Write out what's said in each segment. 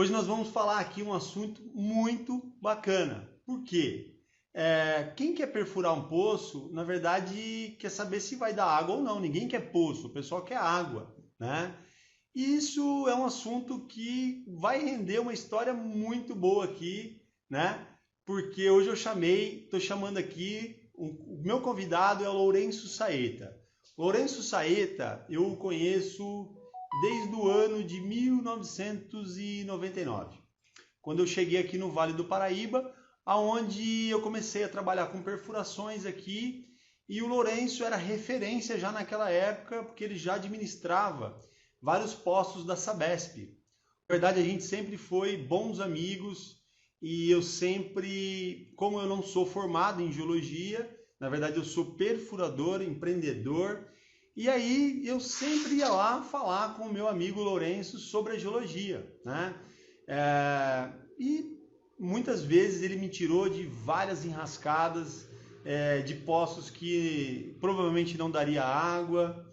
Hoje nós vamos falar aqui um assunto muito bacana. Por quê? Quem quer perfurar um poço, na verdade, quer saber se vai dar água ou não. Ninguém quer poço, o pessoal quer água, né? E isso é um assunto que vai render uma história muito boa aqui, né? Porque hoje estou chamando aqui, o meu convidado é o Lourenço Saeta. Lourenço Saeta, eu o conheço desde o ano de 1999, quando eu cheguei aqui no Vale do Paraíba, aonde eu comecei a trabalhar com perfurações aqui, e o Lourenço era referência já naquela época, porque ele já administrava vários postos da Sabesp. Na verdade, a gente sempre foi bons amigos, e eu sempre, como eu não sou formado em geologia, na verdade eu sou perfurador, empreendedor, e aí eu sempre ia lá falar com o meu amigo Lourenço sobre a geologia, né? E muitas vezes ele me tirou de várias enrascadas, de poços que provavelmente não daria água.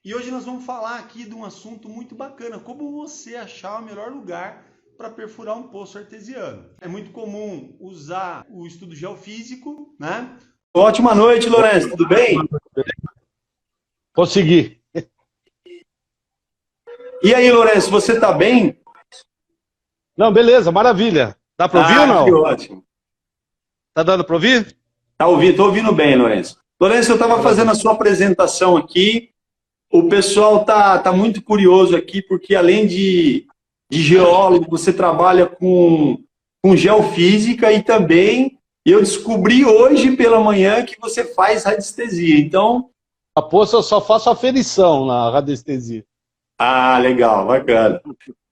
E hoje nós vamos falar aqui de um assunto muito bacana, como você achar o melhor lugar para perfurar um poço artesiano. É muito comum usar o estudo geofísico, né? Ótima noite, Lourenço, tudo bem? Consegui. E aí, Lourenço, você está bem? Não, beleza, maravilha. Dá para ouvir ou não? Que ótimo. Tá dando para ouvir? Tá ouvindo, tô ouvindo bem, Lourenço. Lourenço, eu estava fazendo a sua apresentação aqui. O pessoal tá muito curioso aqui, porque além de geólogo, você trabalha com geofísica e também eu descobri hoje pela manhã que você faz radiestesia. Então, A poça eu só faço aferição na radiestesia. ah, legal, bacana.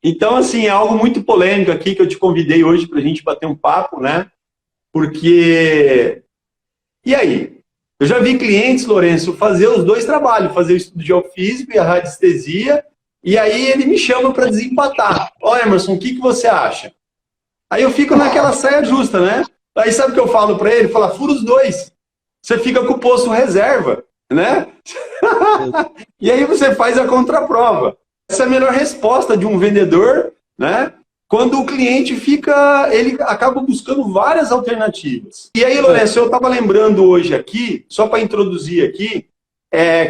Então, assim, é algo muito polêmico aqui que eu te convidei hoje para a gente bater um papo, né? Porque, e aí? Eu já vi clientes, Lourenço, fazer os dois trabalhos, fazer o estudo geofísico e a radiestesia, e aí ele me chama para desempatar. Ó, Emerson, o que você acha? Aí eu fico naquela saia justa, né? Aí sabe o que eu falo para ele? Fala, fura os dois. Você fica com o posto reserva, né? E aí você faz a contraprova. Essa é a melhor resposta de um vendedor, né? Quando o cliente ele acaba buscando várias alternativas. E aí, Lourenço, eu estava lembrando hoje aqui, só para introduzir aqui,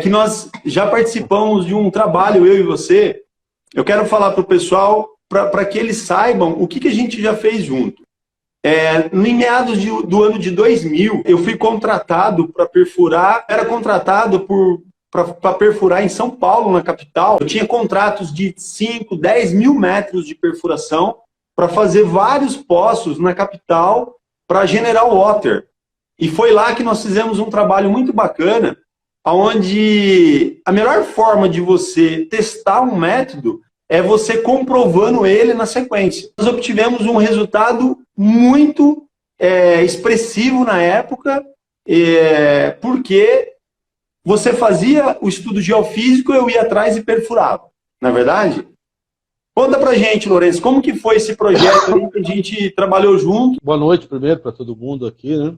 que nós já participamos de um trabalho, eu e você. Eu quero falar para o pessoal, para que eles saibam o que a gente já fez junto. Em meados do ano de 2000, eu fui contratado para perfurar, era contratado para perfurar em São Paulo, na capital. Eu tinha contratos de 5, 10 mil metros de perfuração para fazer vários poços na capital para General Water. E foi lá que nós fizemos um trabalho muito bacana, onde a melhor forma de você testar um método é você comprovando ele na sequência. Nós obtivemos um resultado muito expressivo na época, porque você fazia o estudo geofísico, eu ia atrás e perfurava, não é verdade? Conta pra gente, Lourenço, como que foi esse projeto aí que a gente trabalhou junto? Boa noite primeiro para todo mundo aqui, né?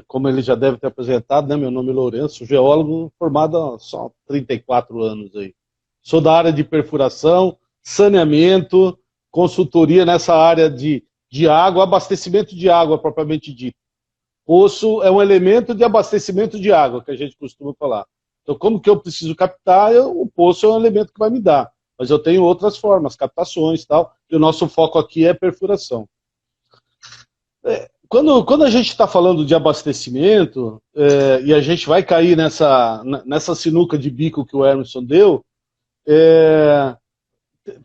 Como ele já deve ter apresentado, né? Meu nome é Lourenço, geólogo formado há só 34 anos aí. Sou da área de perfuração, saneamento, consultoria nessa área de água, abastecimento de água propriamente dito. Poço é um elemento de abastecimento de água, que a gente costuma falar. Então, como que eu preciso captar, o poço é um elemento que vai me dar. Mas eu tenho outras formas, captações e tal, e o nosso foco aqui é perfuração. Quando a gente está falando de abastecimento, e a gente vai cair nessa sinuca de bico que o Emerson deu,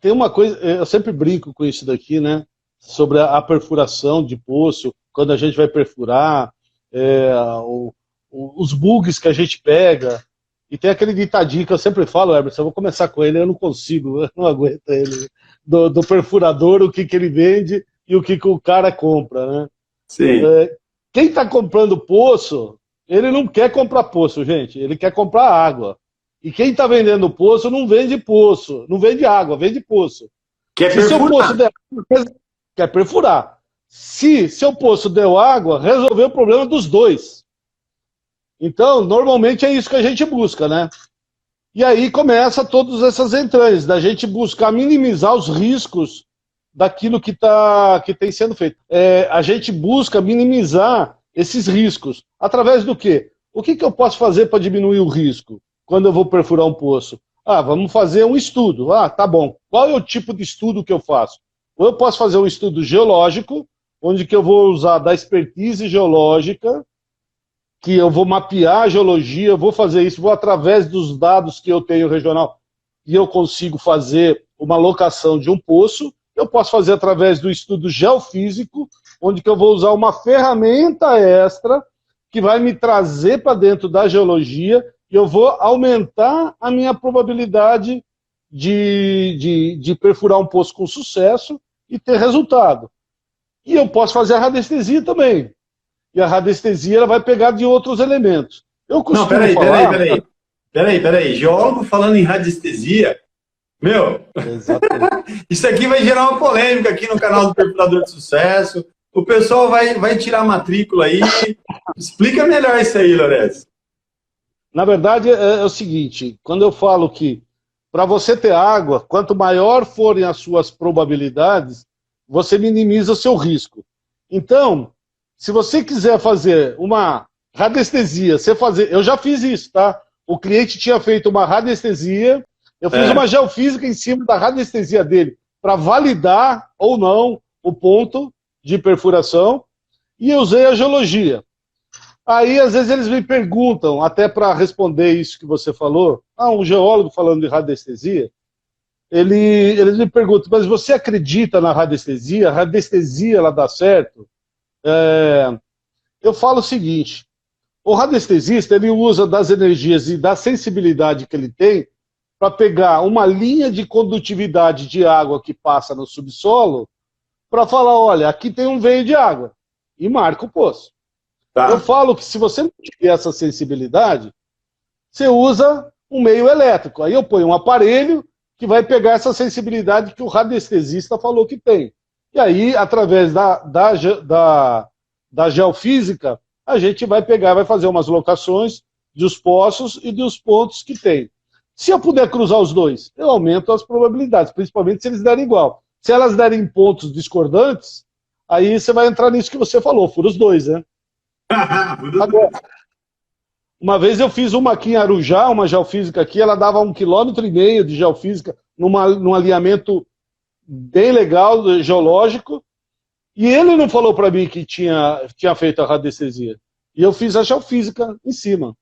tem uma coisa, eu sempre brinco com isso daqui, né? Sobre a perfuração de poço, quando a gente vai perfurar, os bugs que a gente pega, e tem aquele ditadinho que eu sempre falo, Emerson, eu vou começar com ele, eu não consigo, eu não aguento ele, do perfurador, o que ele vende e o que o cara compra, né? Sim. Quem está comprando poço, ele não quer comprar poço, gente, ele quer comprar água. E quem está vendendo poço não vende poço, não vende água, vende poço. Quer Se seu perfurar. poço der, quer perfurar. Se seu poço deu água, resolveu o problema dos dois. Então, normalmente é isso que a gente busca, né? E aí começa todas essas entranhas, da gente buscar minimizar os riscos daquilo que tem sendo feito. A gente busca minimizar esses riscos. Através do quê? O que eu posso fazer para diminuir o risco quando eu vou perfurar um poço? Vamos fazer um estudo. Tá bom. Qual é o tipo de estudo que eu faço? Ou eu posso fazer um estudo geológico, onde que eu vou usar da expertise geológica, que eu vou mapear a geologia, eu vou fazer isso, vou através dos dados que eu tenho regional, e eu consigo fazer uma locação de um poço. Eu posso fazer através do estudo geofísico, onde que eu vou usar uma ferramenta extra que vai me trazer para dentro da geologia e eu vou aumentar a minha probabilidade de perfurar um poço com sucesso e ter resultado. E eu posso fazer a radiestesia também. E a radiestesia ela vai pegar de outros elementos. Eu costumo falar... Peraí. Geólogo falando em radiestesia... Meu, isso aqui vai gerar uma polêmica aqui no canal do Perfurador de Sucesso. O pessoal vai tirar a matrícula aí. Explica melhor isso aí, Lourenço. Na verdade, é o seguinte, quando eu falo que para você ter água, quanto maior forem as suas probabilidades, você minimiza o seu risco. Então, se você quiser fazer uma radiestesia, eu já fiz isso, tá? O cliente tinha feito uma radiestesia, eu fiz uma geofísica em cima da radiestesia dele, para validar ou não o ponto de perfuração, e eu usei a geologia. Aí, às vezes, eles me perguntam, até para responder isso que você falou, um geólogo falando de radiestesia, eles me perguntam, mas você acredita na radiestesia? A radiestesia, ela dá certo? Eu falo o seguinte, o radiestesista, ele usa das energias e da sensibilidade que ele tem para pegar uma linha de condutividade de água que passa no subsolo para falar, olha, aqui tem um veio de água, e marca o poço. Tá. Eu falo que se você não tiver essa sensibilidade, você usa um meio elétrico. Aí eu ponho um aparelho que vai pegar essa sensibilidade que o radiestesista falou que tem. E aí, através da geofísica, a gente vai pegar, vai fazer umas locações dos poços e dos pontos que tem. Se eu puder cruzar os dois, eu aumento as probabilidades, principalmente se eles derem igual. Se elas derem pontos discordantes, aí você vai entrar nisso que você falou, fura os dois, né? Agora, uma vez eu fiz uma aqui em Arujá, uma geofísica aqui, ela dava 1,5 km de geofísica num alinhamento bem legal, geológico, e ele não falou para mim que tinha feito a radiestesia. E eu fiz a geofísica em cima.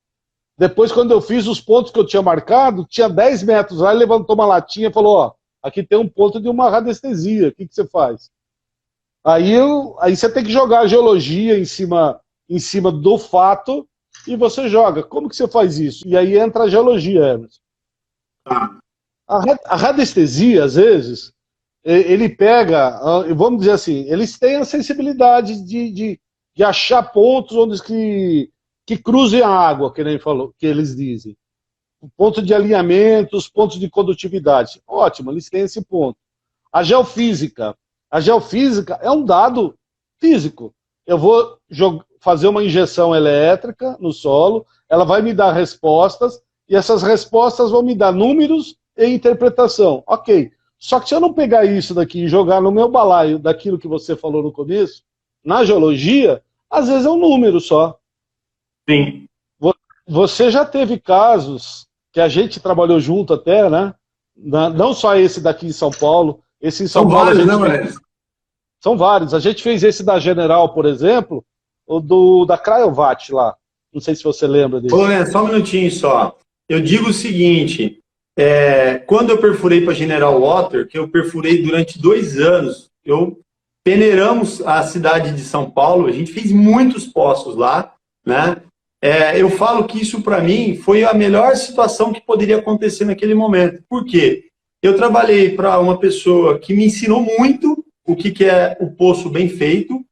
Depois, quando eu fiz os pontos que eu tinha marcado, tinha 10 metros lá, ele levantou uma latinha e falou, aqui tem um ponto de uma radiestesia, o que você faz? Aí você tem que jogar a geologia em cima do fato e você joga. Como que você faz isso? E aí entra a geologia, Emerson. A radiestesia, às vezes, ele pega, vamos dizer assim, eles têm a sensibilidade de achar pontos onde que cruzem a água, que nem falou, que eles dizem. O ponto de alinhamento, os pontos de condutividade. Ótimo, eles têm esse ponto. A geofísica é um dado físico. Eu vou fazer uma injeção elétrica no solo, ela vai me dar respostas, e essas respostas vão me dar números e interpretação. Ok. Só que se eu não pegar isso daqui e jogar no meu balaio daquilo que você falou no começo, na geologia, às vezes é um número só. Sim. Você já teve casos que a gente trabalhou junto até, né? Não só esse daqui em São Paulo, esse em São Paulo... São vários, né, São vários. A gente fez esse da General, por exemplo, da Cryovat lá. Não sei se você lembra dele. Ô, só um minutinho só. Eu digo o seguinte, quando eu perfurei para General Water, que eu perfurei durante 2 anos, peneiramos a cidade de São Paulo, a gente fez muitos poços lá, né? Eu falo que isso, para mim, foi a melhor situação que poderia acontecer naquele momento. Por quê? Eu trabalhei para uma pessoa que me ensinou muito o que é o poço bem feito,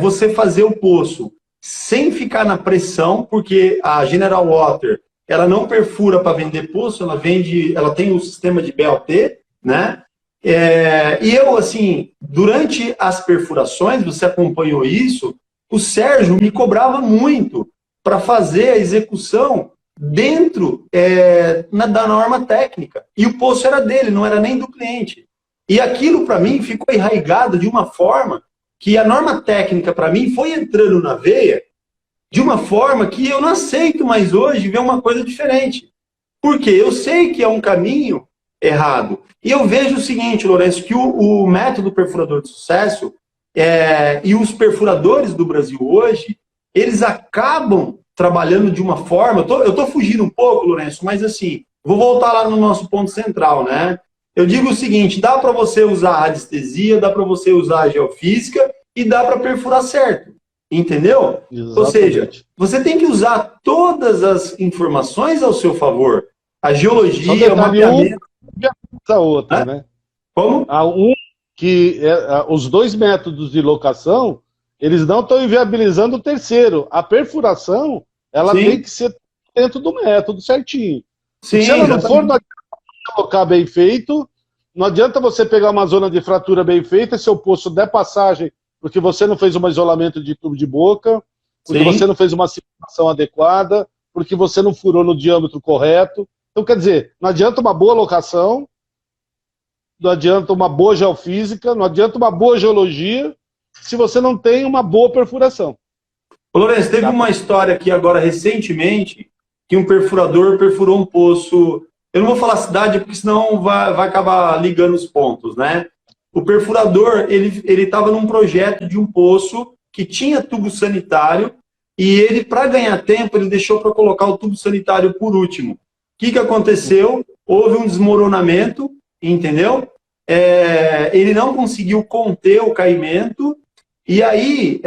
você fazer o poço sem ficar na pressão, porque a General Water, ela não perfura para vender poço, ela tem um sistema de BOT, né? E eu, assim, durante as perfurações, você acompanhou isso, o Sérgio me cobrava muito para fazer a execução dentro da norma técnica. E o poço era dele, não era nem do cliente. E aquilo, para mim, ficou enraizado de uma forma que a norma técnica, para mim, foi entrando na veia de uma forma que eu não aceito mais hoje ver uma coisa diferente. Porque eu sei que é um caminho errado. E eu vejo o seguinte, Lourenço, que o método perfurador de sucesso e os perfuradores do Brasil hoje, eles acabam trabalhando de uma forma... Eu estou fugindo um pouco, Lourenço, mas assim, vou voltar lá no nosso ponto central, né? Eu digo o seguinte, dá para você usar a radiestesia, dá para você usar a geofísica e dá para perfurar certo. Entendeu? Exatamente. Ou seja, você tem que usar todas as informações ao seu favor. A geologia, o mapeamento... a outra, né? Como? Os dois métodos de locação, eles não estão inviabilizando o terceiro. A perfuração, ela tem que ser dentro do método certinho. Sim, se ela não for, não adianta colocar bem feito, não adianta você pegar uma zona de fratura bem feita, se o poço der passagem, porque você não fez um isolamento de tubo de boca, porque você não fez uma circulação adequada, porque você não furou no diâmetro correto. Então, quer dizer, não adianta uma boa locação, não adianta uma boa geofísica, não adianta uma boa geologia, se você não tem uma boa perfuração. Ô, Lourenço, teve uma história aqui agora, recentemente, que um perfurador perfurou um poço... Eu não vou falar cidade, porque senão vai acabar ligando os pontos, né? O perfurador, ele estava num projeto de um poço que tinha tubo sanitário e ele, para ganhar tempo, ele deixou para colocar o tubo sanitário por último. O que aconteceu? Houve um desmoronamento, entendeu? Ele não conseguiu conter o caimento e aí,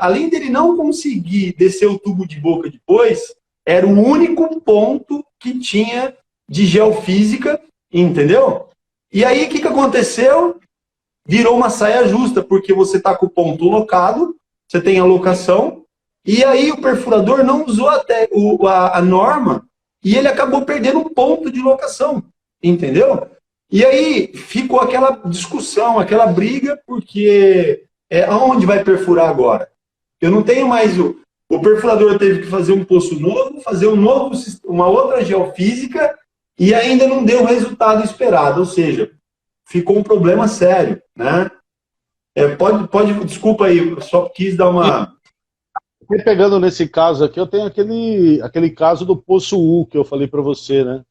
além dele não conseguir descer o tubo de boca depois, era o único ponto que tinha de geofísica, entendeu? E aí, o que aconteceu? Virou uma saia justa, porque você está com o ponto locado, você tem a locação, e aí o perfurador não usou até a norma, e ele acabou perdendo um ponto de locação, entendeu? E aí ficou aquela discussão, aquela briga, porque aonde vai perfurar agora? Eu não tenho mais... O perfurador teve que fazer um poço novo, fazer uma outra geofísica, e ainda não deu o resultado esperado, ou seja... ficou um problema sério, né? Desculpa aí, eu só quis dar uma... Pegando nesse caso aqui, eu tenho aquele caso do Poço U, que eu falei para você, né?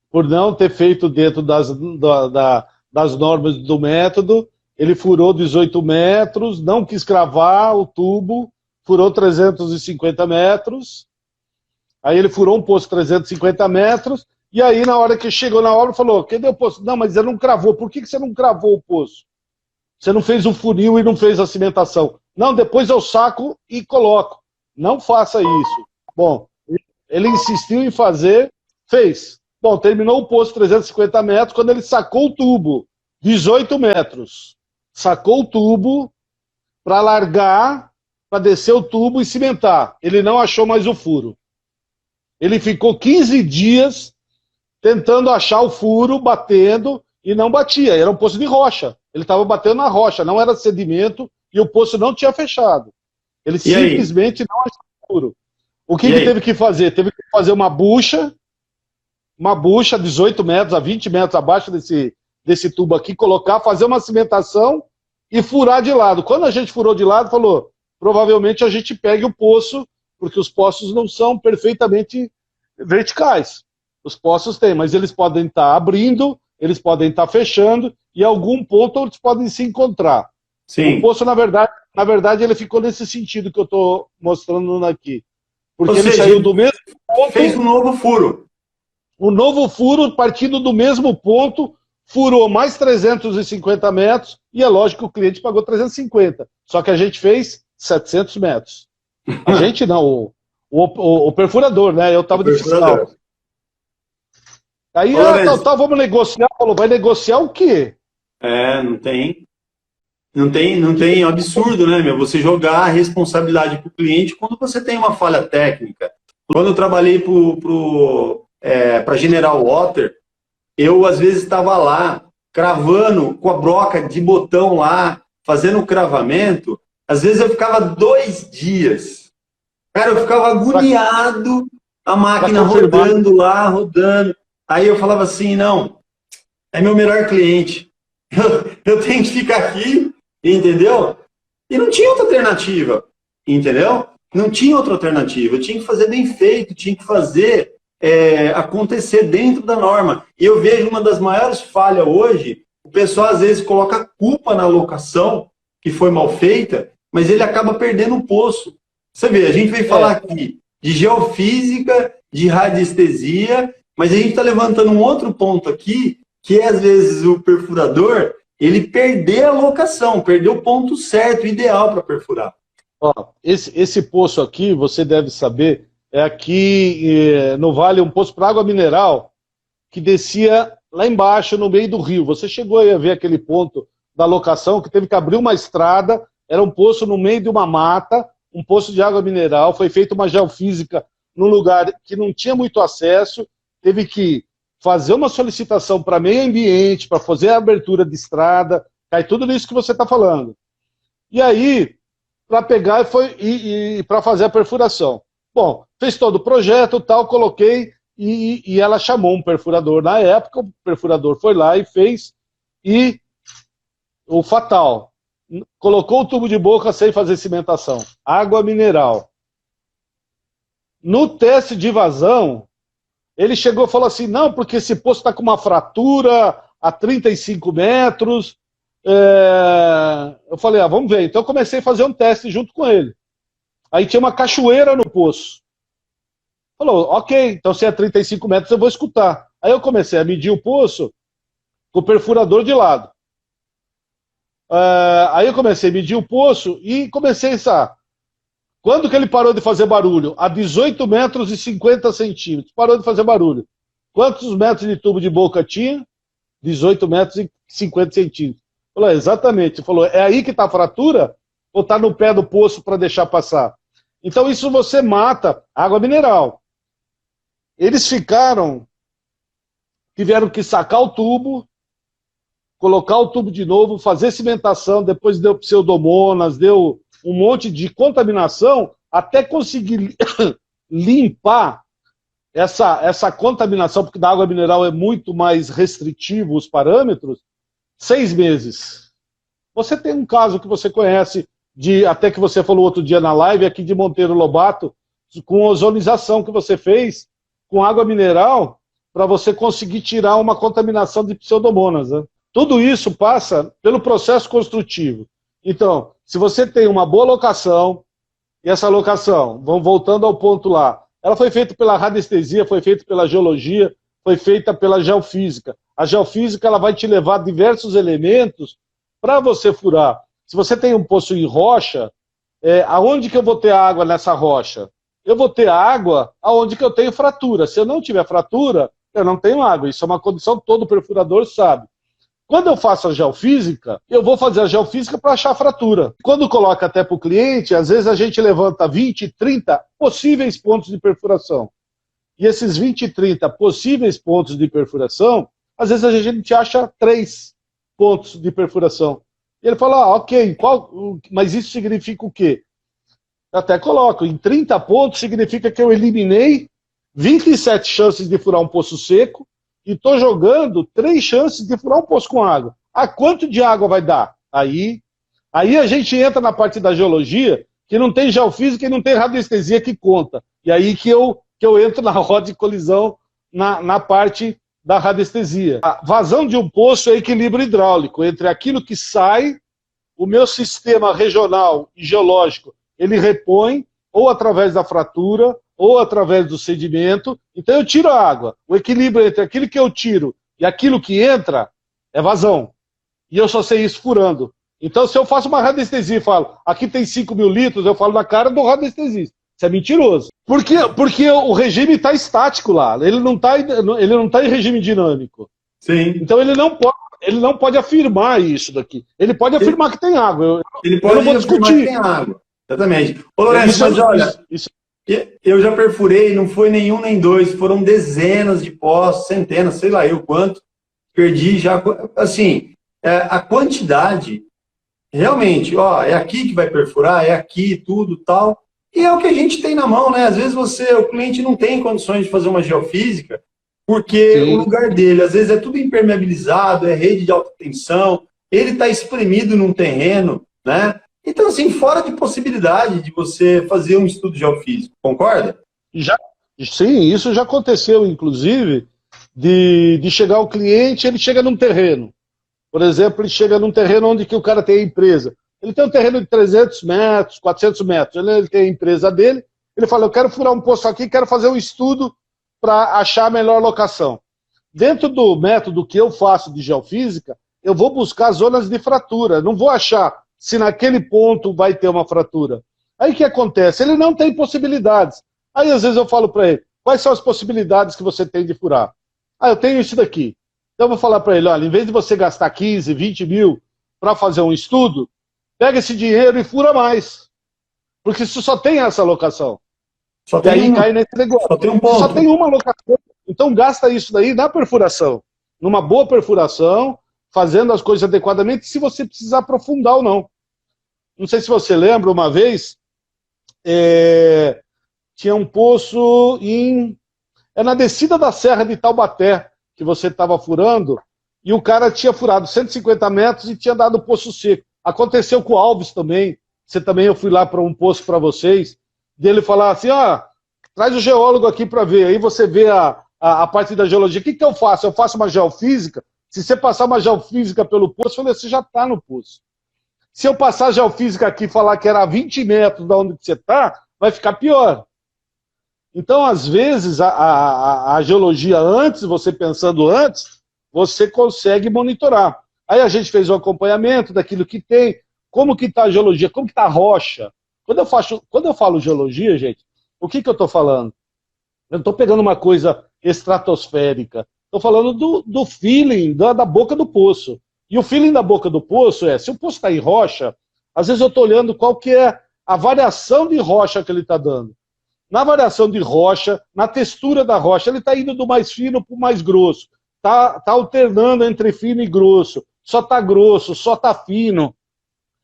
Por não ter feito dentro das normas do método, ele furou 18 metros, não quis cravar o tubo, furou 350 metros, aí ele furou um poço 350 metros, e aí, na hora que chegou na obra, falou, cadê o poço? Não, mas você não cravou. Por que você não cravou o poço? Você não fez o funil e não fez a cimentação. Não, depois eu saco e coloco. Não faça isso. Bom, ele insistiu em fazer, fez. Bom, terminou o poço 350 metros, quando ele sacou o tubo, 18 metros. Sacou o tubo para largar, para descer o tubo e cimentar. Ele não achou mais o furo. Ele ficou 15 dias... tentando achar o furo, batendo, e não batia. Era um poço de rocha. Ele estava batendo na rocha, não era sedimento, e o poço não tinha fechado. Ele simplesmente não achou o furo. O que ele teve que fazer? Teve que fazer uma bucha 18 metros a 20 metros abaixo desse tubo aqui, colocar, fazer uma cimentação e furar de lado. Quando a gente furou de lado, falou, provavelmente a gente pegue o poço, porque os poços não são perfeitamente verticais. Os poços têm, mas eles podem estar abrindo, eles podem estar fechando, e algum ponto eles podem se encontrar. Sim. O poço, na verdade, ele ficou nesse sentido que eu estou mostrando aqui. Porque ele saiu do mesmo ponto... Fez um novo furo. Um novo furo, partindo do mesmo ponto, furou mais 350 metros, e é lógico que o cliente pagou 350. Só que a gente fez 700 metros. A gente não, o perfurador, né? Eu estava de fiscal. Aí, vamos negociar. Falou, vai negociar o quê? Não tem absurdo, né, meu? Você jogar a responsabilidade para o cliente quando você tem uma falha técnica. Quando eu trabalhei para General Water, eu às vezes estava lá, cravando com a broca de botão lá, fazendo o cravamento. Às vezes eu ficava 2 dias. Cara, eu ficava agoniado, a máquina rodando lá, rodando. Aí eu falava assim, não, é meu melhor cliente. Eu tenho que ficar aqui, entendeu? E não tinha outra alternativa, entendeu? Não tinha outra alternativa. Eu tinha que fazer bem feito, tinha que fazer acontecer dentro da norma. E eu vejo uma das maiores falhas hoje, o pessoal às vezes coloca culpa na locação, que foi mal feita, mas ele acaba perdendo o poço. Você vê, a gente veio falar aqui de geofísica, de radiestesia, mas a gente está levantando um outro ponto aqui, que é às vezes o perfurador, ele perder a locação, perder o ponto certo, ideal para perfurar. Ó, esse poço aqui, você deve saber, é aqui no Vale, um poço para água mineral, que descia lá embaixo, no meio do rio. Você chegou aí a ver aquele ponto da locação, que teve que abrir uma estrada, era um poço no meio de uma mata, um poço de água mineral, foi feita uma geofísica num lugar que não tinha muito acesso, teve que fazer uma solicitação para meio ambiente, para fazer a abertura de estrada, cai tudo isso que você está falando. E aí, para pegar e para fazer a perfuração. Bom, fez todo o projeto, tal, coloquei, e ela chamou um perfurador na época, o perfurador foi lá e fez, e o fatal, colocou o tubo de boca sem fazer cimentação, água mineral. No teste de vazão, ele chegou e falou assim, não, porque esse poço está com uma fratura a 35 metros. Eu falei, vamos ver. Então eu comecei a fazer um teste junto com ele. Aí tinha uma cachoeira no poço. Falou, ok, então se é 35 metros eu vou escutar. Aí eu comecei a medir o poço com o perfurador de lado. Aí eu comecei a medir o poço e comecei a... Quando que ele parou de fazer barulho? A 18 metros e 50 centímetros. Parou de fazer barulho. Quantos metros de tubo de boca tinha? 18 metros e 50 centímetros. Falou, exatamente. Ele falou, é aí que está a fratura? Ou está no pé do poço para deixar passar? Então isso você mata água mineral. Eles tiveram que sacar o tubo, colocar o tubo de novo, fazer cimentação, depois deu pseudomonas, deu um monte de contaminação, até conseguir limpar essa contaminação, porque da água mineral é muito mais restritivo os parâmetros, 6 meses. Você tem um caso que você conhece, até que você falou outro dia na live, aqui de Monteiro Lobato, com ozonização que você fez, com água mineral, para você conseguir tirar uma contaminação de pseudomonas, né? Tudo isso passa pelo processo construtivo. Então, se você tem uma boa locação, e essa locação, vamos voltando ao ponto lá, ela foi feita pela radiestesia, foi feita pela geologia, foi feita pela geofísica. A geofísica ela vai te levar diversos elementos para você furar. Se você tem um poço em rocha, aonde que eu vou ter água nessa rocha? Eu vou ter água aonde que eu tenho fratura. Se eu não tiver fratura, eu não tenho água. Isso é uma condição que todo perfurador sabe. Quando eu faço a geofísica, eu vou fazer a geofísica para achar fratura. Quando coloca até para o cliente, às vezes a gente levanta 20, 30 possíveis pontos de perfuração. E esses 20, 30 possíveis pontos de perfuração, às vezes a gente acha 3 pontos de perfuração. E ele fala, ok, mas isso significa o quê? Eu até coloco, em 30 pontos significa que eu eliminei 27 chances de furar um poço seco, e estou jogando 3 chances de furar um poço com água. Quanto de água vai dar? Aí a gente entra na parte da geologia, que não tem geofísica e não tem radiestesia que conta. E aí que eu entro na roda de colisão na parte da radiestesia. A vazão de um poço é equilíbrio hidráulico entre aquilo que sai, o meu sistema regional e geológico, ele repõe, ou através da fratura, ou através do sedimento. Então eu tiro a água. O equilíbrio entre aquilo que eu tiro e aquilo que entra é vazão. E eu só sei isso furando. Então se eu faço uma radiestesia e falo, aqui tem 5.000 litros, eu falo na cara do radiestesista. Isso é mentiroso. Porque o regime está estático lá. Ele não está em regime dinâmico. Sim. Então ele não pode afirmar isso daqui. Ele pode afirmar que tem água. Ele pode afirmar que tem água. Exatamente. Ô, Lourenço, mas olha... Eu já perfurei, não foi nenhum nem dois, foram dezenas de poços, centenas, sei lá eu quanto, perdi já, assim, a quantidade, realmente, é aqui que vai perfurar, é aqui, tudo, tal, e é o que a gente tem na mão, né, às vezes o cliente não tem condições de fazer uma geofísica, Porque o Sim. lugar dele, às vezes, é tudo impermeabilizado, é rede de alta tensão, ele está espremido num terreno, né? Então, assim, fora de possibilidade de você fazer um estudo geofísico, concorda? Já, sim, isso já aconteceu, inclusive, de chegar o cliente, ele chega num terreno. Por exemplo, ele chega num terreno onde que o cara tem a empresa. Ele tem um terreno de 300 metros, 400 metros. Ele tem a empresa dele. Ele fala, eu quero furar um poço aqui, quero fazer um estudo para achar a melhor locação. Dentro do método que eu faço de geofísica, eu vou buscar zonas de fratura. Não vou achar se naquele ponto vai ter uma fratura. Aí o que acontece? Ele não tem possibilidades. Aí às vezes eu falo para ele, quais são as possibilidades que você tem de furar? Ah, eu tenho isso daqui. Então eu vou falar para ele, olha, em vez de você gastar 15, 20 mil para fazer um estudo, pega esse dinheiro e fura mais. Porque isso só tem essa locação. Só E tem aí uma, cai nesse negócio. só tem um Só tem ponto. uma locação. Então gasta isso daí na perfuração. Numa boa perfuração, fazendo as coisas adequadamente, se você precisar aprofundar ou não. Não sei se você lembra, uma vez, tinha um poço na descida da Serra de Taubaté, que você estava furando, e o cara tinha furado 150 metros e tinha dado poço seco. Aconteceu com o Alves também. Eu fui lá para um poço para vocês, dele falar assim, traz o geólogo aqui para ver. Aí você vê a parte da geologia. O que eu faço? Eu faço uma geofísica. Se você passar uma geofísica pelo poço, você já está no poço. Se eu passar a geofísica aqui e falar que era a 20 metros da onde você está, vai ficar pior. Então, às vezes, a geologia antes, você pensando antes, você consegue monitorar. Aí a gente fez um acompanhamento daquilo que tem, como que está a geologia, como que está a rocha. Quando eu falo geologia, gente, o que eu estou falando? Eu não estou pegando uma coisa estratosférica. Estou falando do feeling da boca do poço. E o feeling da boca do poço se o poço está em rocha, às vezes eu estou olhando qual que é a variação de rocha que ele está dando. Na variação de rocha, na textura da rocha, ele está indo do mais fino para o mais grosso. Tá alternando entre fino e grosso. Só está grosso, só está fino.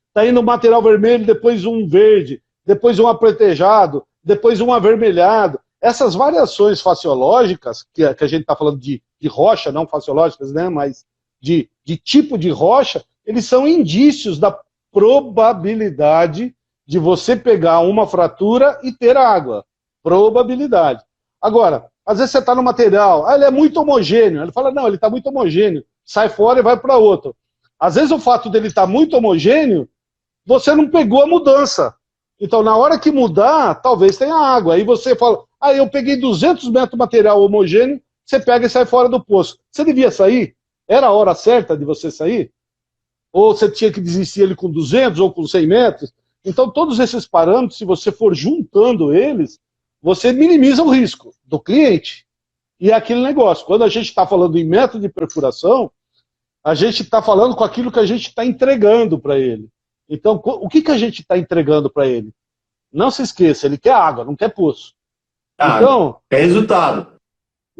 Está indo um material vermelho, depois um verde, depois um apretejado, depois um avermelhado. Essas variações faciológicas, que a gente está falando de rocha, não faciológicas, né, mas de tipo de rocha, eles são indícios da probabilidade de você pegar uma fratura e ter água. Probabilidade. Agora, às vezes você está no material, ele é muito homogêneo. Ele fala, não, ele está muito homogêneo. Sai fora e vai para outro. Às vezes o fato dele estar muito homogêneo, você não pegou a mudança. Então, na hora que mudar, talvez tenha água. Aí você fala, eu peguei 200 metros de material homogêneo, você pega e sai fora do poço. Você devia sair? Era a hora certa de você sair? Ou você tinha que desistir ele com 200 ou com 100 metros? Então, todos esses parâmetros, se você for juntando eles, você minimiza o risco do cliente. E é aquele negócio, quando a gente está falando em método de perfuração, a gente está falando com aquilo que a gente está entregando para ele. Então, o que a gente está entregando para ele? Não se esqueça, ele quer água, não quer poço. Então, é resultado.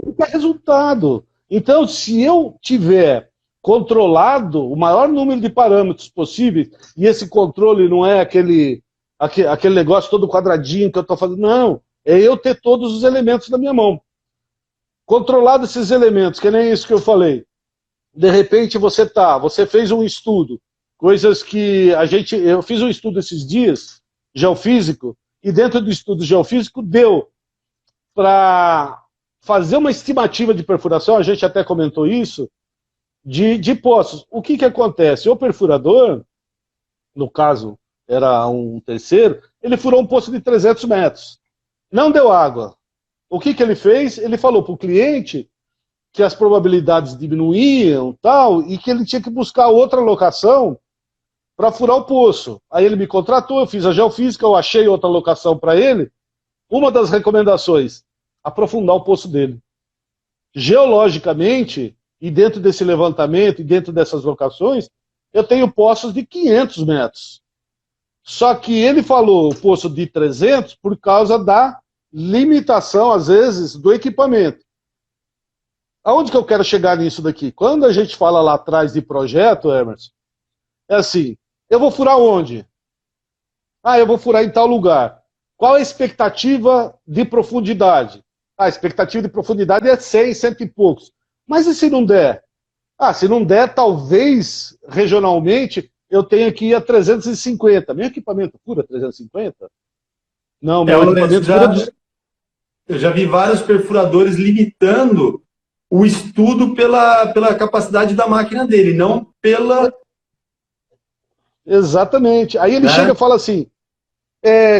Ele quer resultado. Então, se eu tiver controlado o maior número de parâmetros possíveis, e esse controle não é aquele negócio todo quadradinho que eu estou fazendo, não. É eu ter todos os elementos na minha mão. Controlado esses elementos, que nem isso que eu falei. De repente você fez um estudo, coisas que eu fiz um estudo esses dias, geofísico, e dentro do estudo geofísico deu para fazer uma estimativa de perfuração, a gente até comentou isso, de poços. O que acontece? O perfurador, no caso era um terceiro, ele furou um poço de 300 metros. Não deu água. O que ele fez? Ele falou para o cliente que as probabilidades diminuíam tal, e que ele tinha que buscar outra locação para furar o poço. Aí ele me contratou, eu fiz a geofísica, eu achei outra locação para ele. Uma das recomendações, aprofundar o poço dele. Geologicamente, e dentro desse levantamento, e dentro dessas locações, eu tenho poços de 500 metros. Só que ele falou o poço de 300 por causa da limitação, às vezes, do equipamento. Aonde que eu quero chegar nisso daqui? Quando a gente fala lá atrás de projeto, Emerson, é assim, eu vou furar onde? Eu vou furar em tal lugar. Qual a expectativa de profundidade? A expectativa de profundidade é 100, cento e poucos. Mas e se não der? Se não der, talvez, regionalmente, eu tenha que ir a 350. Meu equipamento fura 350? Não, meu equipamento fura... Eu já vi vários perfuradores limitando o estudo pela capacidade da máquina dele, não pela... Exatamente. Aí ele chega e fala assim,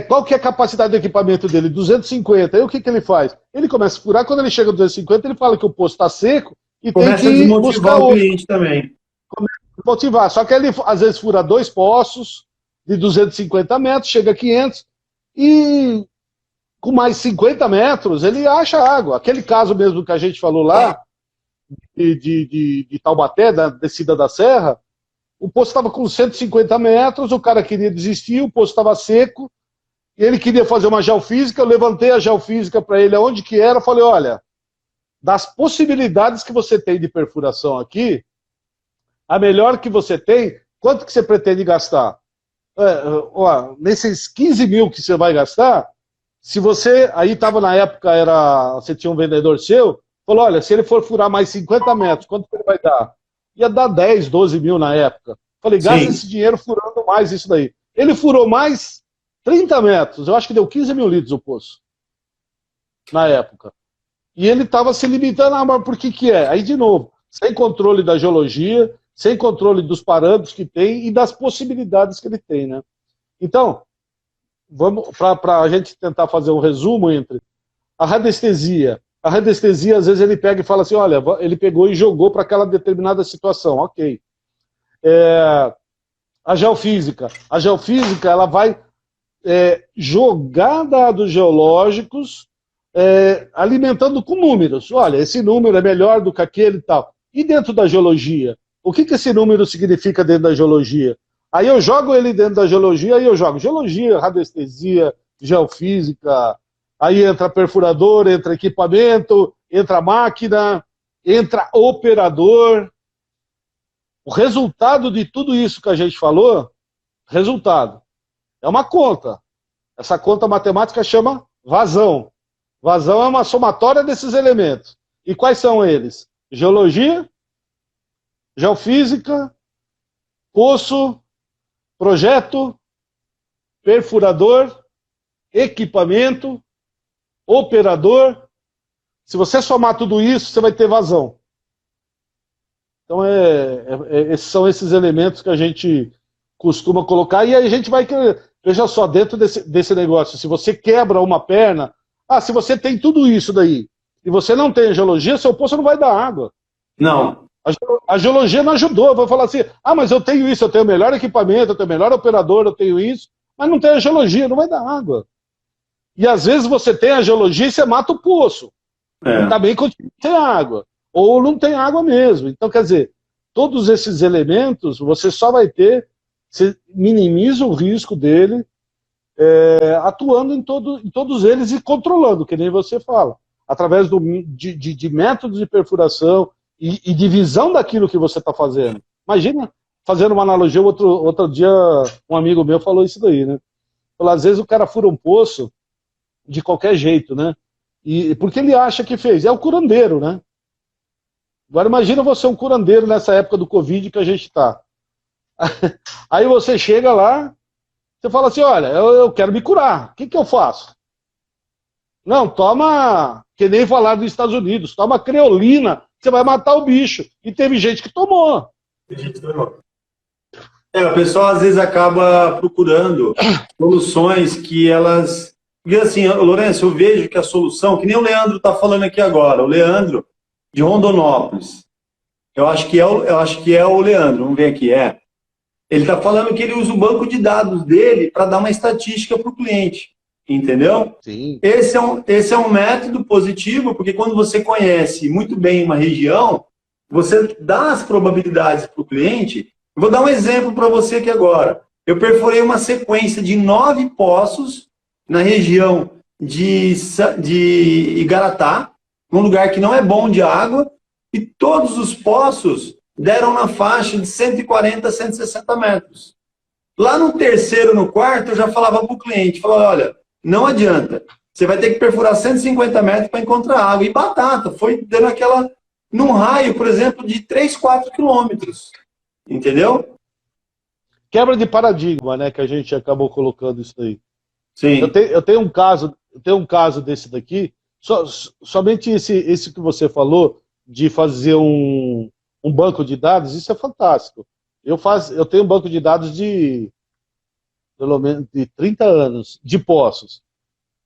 qual que é a capacidade do equipamento dele? 250. Aí o que ele faz? Ele começa a furar, quando ele chega a 250, ele fala que o poço está seco e começa tem que a desmotivar buscar o outro. cliente também. Começa a motivar. Só que ele, às vezes, fura 2 poços de 250 metros, chega a 500 e com mais 50 metros ele acha água. Aquele caso mesmo que a gente falou lá, de Taubaté, da descida da serra, o poço estava com 150 metros, o cara queria desistir, o poço estava seco, e ele queria fazer uma geofísica, eu levantei a geofísica para ele aonde que era, falei, olha, das possibilidades que você tem de perfuração aqui, a melhor que você tem, quanto que você pretende gastar? Nesses 15 mil que você vai gastar, se você, aí estava na época, você tinha um vendedor seu, falou, olha, se ele for furar mais 50 metros, quanto que ele vai dar? Ia dar 10, 12 mil na época. Falei, gasta esse dinheiro furando mais isso daí. Ele furou mais 30 metros, eu acho que deu 15 mil litros o poço, na época. E ele estava se limitando, mas por que é? Aí, de novo, sem controle da geologia, sem controle dos parâmetros que tem e das possibilidades que ele tem, né? Então, vamos para a gente tentar fazer um resumo entre a radiestesia. A radiestesia, às vezes, ele pega e fala assim, olha, ele pegou e jogou para aquela determinada situação, ok. A geofísica. A geofísica, ela vai jogar dados geológicos alimentando com números. Olha, esse número é melhor do que aquele e tal. E dentro da geologia? O que esse número significa dentro da geologia? Aí eu jogo ele dentro da geologia, aí eu jogo geologia, radiestesia, geofísica, aí entra perfurador, entra equipamento, entra máquina, entra operador. O resultado de tudo isso que a gente falou, resultado, é uma conta. Essa conta matemática chama vazão. Vazão é uma somatória desses elementos. E quais são eles? Geologia, geofísica, poço, projeto, perfurador, equipamento, operador. Se você somar tudo isso, você vai ter vazão. Então, esses são esses elementos que a gente costuma colocar. E aí a gente vai... Veja só, dentro desse negócio, se você quebra uma perna... se você tem tudo isso daí, e você não tem geologia, seu poço não vai dar água. Não. A geologia não ajudou. Vai falar assim, mas eu tenho isso, eu tenho o melhor equipamento, eu tenho o melhor operador, eu tenho isso, mas não tem a geologia, não vai dar água. E às vezes você tem a geologia e você mata o poço. E também continua sem água. Ou não tem água mesmo. Então, quer dizer, todos esses elementos você só vai ter, você minimiza o risco dele atuando em todos eles e controlando, que nem você fala, através de métodos de perfuração e de visão daquilo que você está fazendo. Imagina, fazendo uma analogia, outro dia um amigo meu falou isso daí, né? Falou, às vezes o cara fura um poço de qualquer jeito, né? Porque ele acha que fez. É o curandeiro, né? Agora imagina você um curandeiro nessa época do Covid que a gente está. Aí você chega lá, você fala assim, olha, eu quero me curar, o que eu faço? Não, toma, que nem falar dos Estados Unidos, toma creolina, você vai matar o bicho. E teve gente que tomou. O pessoal às vezes acaba procurando soluções que elas... Porque assim, Lourenço, eu vejo que a solução, que nem o Leandro está falando aqui agora, o Leandro de Rondonópolis, eu acho que é o Leandro, vamos ver aqui, ele está falando que ele usa o banco de dados dele para dar uma estatística para o cliente, entendeu? Sim. Esse é um método positivo, porque quando você conhece muito bem uma região, você dá as probabilidades para o cliente. Eu vou dar um exemplo para você aqui agora. Eu perfurei uma sequência de 9 poços na região de Igaratá, num lugar que não é bom de água, e todos os poços deram na faixa de 140 a 160 metros. Lá no terceiro, no quarto, eu já falava para o cliente, falava, olha, não adianta, você vai ter que perfurar 150 metros para encontrar água. E batata, foi dando aquela, num raio, por exemplo, de 3, 4 quilômetros. Entendeu? Quebra de paradigma, né, que a gente acabou colocando isso aí. Sim. Eu tenho um caso desse daqui, somente esse que você falou, de fazer um banco de dados, isso é fantástico. Eu tenho um banco de dados de pelo menos de 30 anos, de poços.